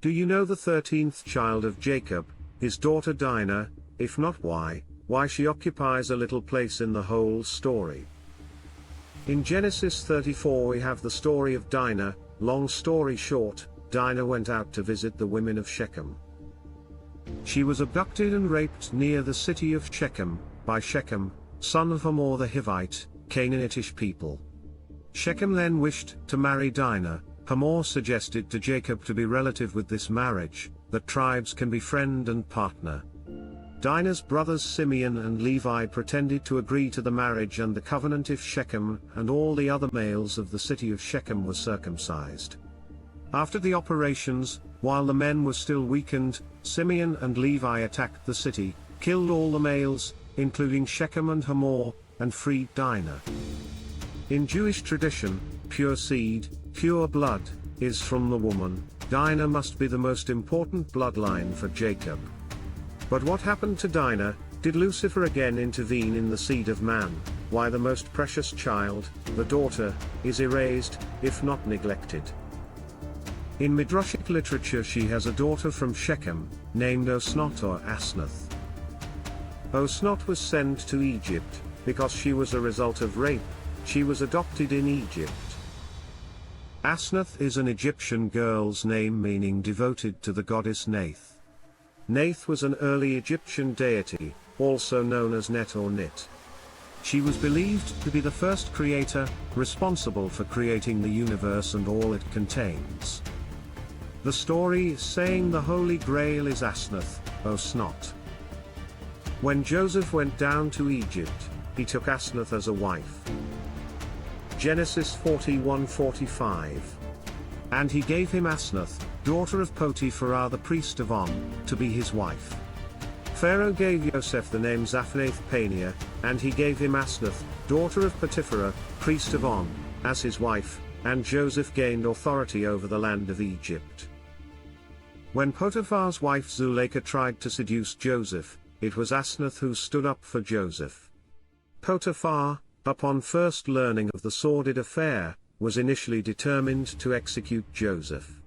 Do you know the 13th child of Jacob, his daughter Dinah? If not, why she occupies a little place in the whole story. In Genesis 34 we have the story of Dinah. Long story short, Dinah went out to visit the women of Shechem. She was abducted and raped near the city of Shechem, by Shechem, son of Hamor the Hivite, Canaanitish people. Shechem then wished to marry Dinah. Hamor suggested to Jacob to be relative with this marriage, that tribes can be friend and partner. Dinah's brothers Simeon and Levi pretended to agree to the marriage and the covenant if Shechem and all the other males of the city of Shechem were circumcised. After the operations, while the men were still weakened, Simeon and Levi attacked the city, killed all the males, including Shechem and Hamor, and freed Dinah. In Jewish tradition, pure seed, pure blood, is from the woman. Dinah must be the most important bloodline for Jacob. But what happened to Dinah? Did Lucifer again intervene in the seed of man? Why the most precious child, the daughter, is erased, if not neglected? In Midrashic literature she has a daughter from Shechem, named Osnat or Asenath. Osnat was sent to Egypt, because she was a result of rape. She was adopted in Egypt. Asenath is an Egyptian girl's name meaning devoted to the goddess Nath. Nath was an early Egyptian deity, also known as Net or Nit. She was believed to be the first creator, responsible for creating the universe and all it contains. The story is saying the Holy Grail is Asenath, Osnat. When Joseph went down to Egypt, he took Asenath as a wife. Genesis 41:45. And he gave him Asenath, daughter of Potiphar the priest of On, to be his wife. Pharaoh gave Joseph the name Zaphnath-Paneah, and he gave him Asenath, daughter of Potiphar, priest of On, as his wife, and Joseph gained authority over the land of Egypt. When Potiphar's wife Zuleika tried to seduce Joseph, it was Asenath who stood up for Joseph. Potiphar, upon first learning of the sordid affair, was initially determined to execute Joseph.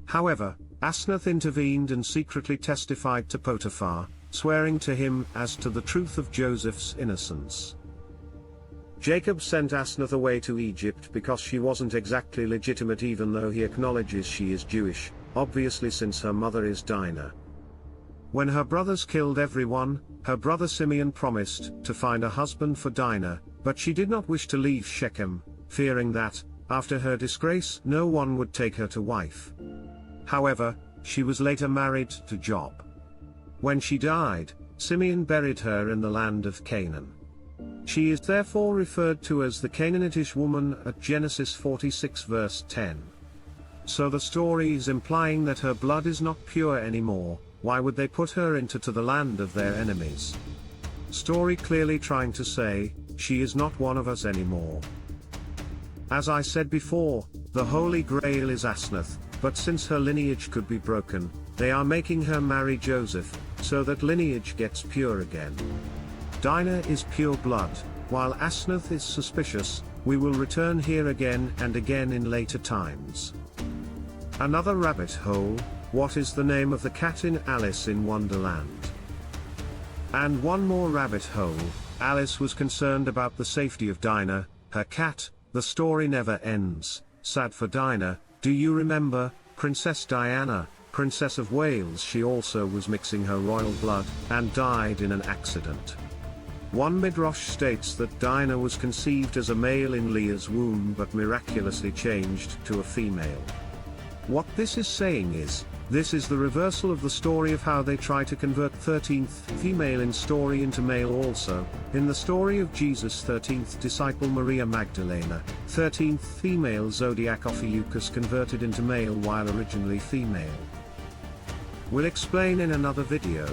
However, Asenath intervened and secretly testified to Potiphar, swearing to him as to the truth of Joseph's innocence. Jacob sent Asenath away to Egypt because she wasn't exactly legitimate, even though he acknowledges she is Jewish, obviously since her mother is Dinah. When her brothers killed everyone, her brother Simeon promised to find a husband for Dinah, but she did not wish to leave Shechem, fearing that, after her disgrace, no one would take her to wife. However, she was later married to Job. When she died, Simeon buried her in the land of Canaan. She is therefore referred to as the Canaanitish woman at Genesis 46 verse 10. So the story is implying that her blood is not pure anymore. Why would they put her into the land of their enemies? Story clearly trying to say, she is not one of us anymore. As I said before, the Holy Grail is Asenath, but since her lineage could be broken, they are making her marry Joseph, so that lineage gets pure again. Dinah is pure blood, while Asenath is suspicious. We will return here again and again in later times. Another rabbit hole. What is the name of the cat in Alice in Wonderland? And one more rabbit hole. Alice was concerned about the safety of Dinah, her cat. The story never ends. Sad for Dinah. Do you remember Princess Diana, Princess of Wales? She also was mixing her royal blood, and died in an accident. One Midrash states that Dinah was conceived as a male in Leah's womb but miraculously changed to a female. What this is saying is, this is the reversal of the story of how they try to convert 13th female in story into male also. In the story of Jesus' 13th disciple Maria Magdalena, 13th female zodiac Ophiuchus converted into male while originally female. We'll explain in another video.